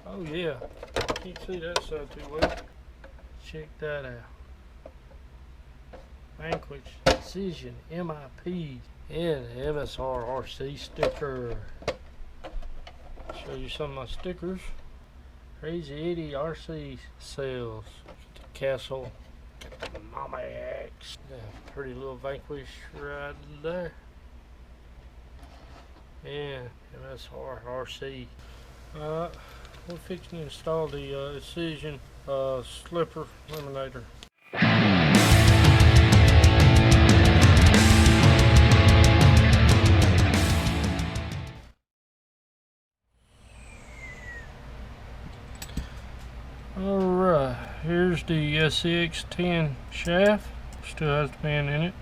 Oh yeah, can't see that side too well. Check that out. Vanquish Precision MIP and VS4 RC sticker. Show you some of my stickers. Crazy Eddie RC sales. The castle. Got the Mama X. That pretty little Vanquish right there. And VS4 RC. We're fixing to install the Precision slipper eliminator. Alright, here's the SCX10 shaft. Still has the pan in it.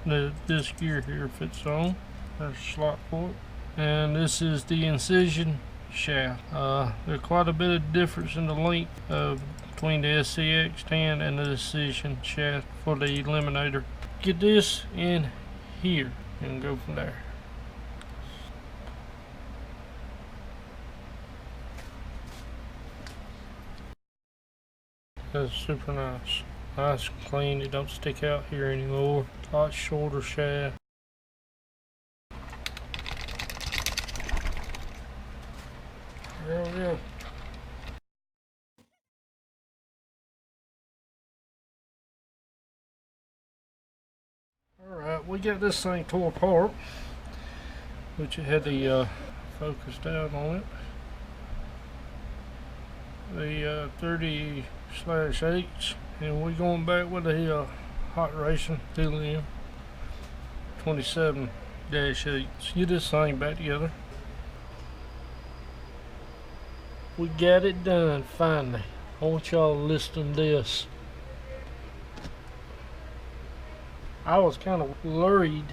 This gear here fits on. There's a slot for it. And this is the Incision shaft. There's quite a bit of difference in the length between the SCX10 and the Incision shaft for the eliminator. Get this in here and go from there. That's super nice. Nice and clean. It don't stick out here anymore. A lot shorter shaft. There we go. Alright, we got this thing tore apart, which it had the focus down on it. The 30/8, and we're going back with the hot racing helium 27-8. Get this thing back together. We got it done finally. I want y'all to listen to this. I was kind of worried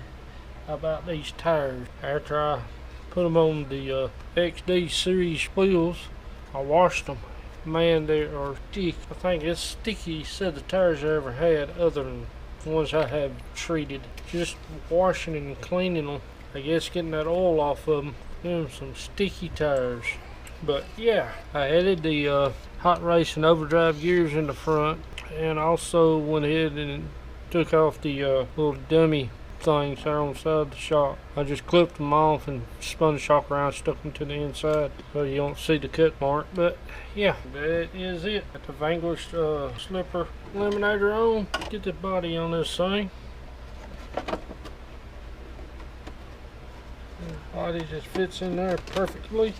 about these tires after I put them on the XD series wheels. I washed them. Man, they are sticky. I think it's sticky said the tires I ever had, other than the ones I have treated. Just washing and cleaning them, I guess getting that oil off of them, doing some sticky tires. But yeah, I added the hot racing overdrive gears in the front, and also went ahead and took off the little dummy things there on the side of the shock. I just clipped them off and spun the shock around, stuck them to the inside so you don't see the cut mark. But yeah, that is it. Got the Vanquish slipper eliminator on. Get the body on this thing. The body just fits in there perfectly.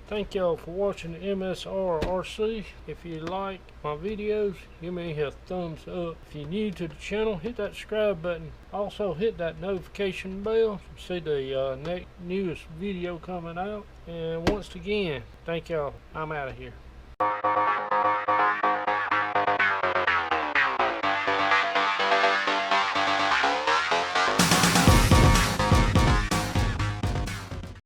Thank y'all for watching the MSR RC. If you like my videos, give me a thumbs up. If you're new to the channel, hit that subscribe button. Also hit that notification bell to see the next newest video coming out. And once again, thank y'all. I'm out of here.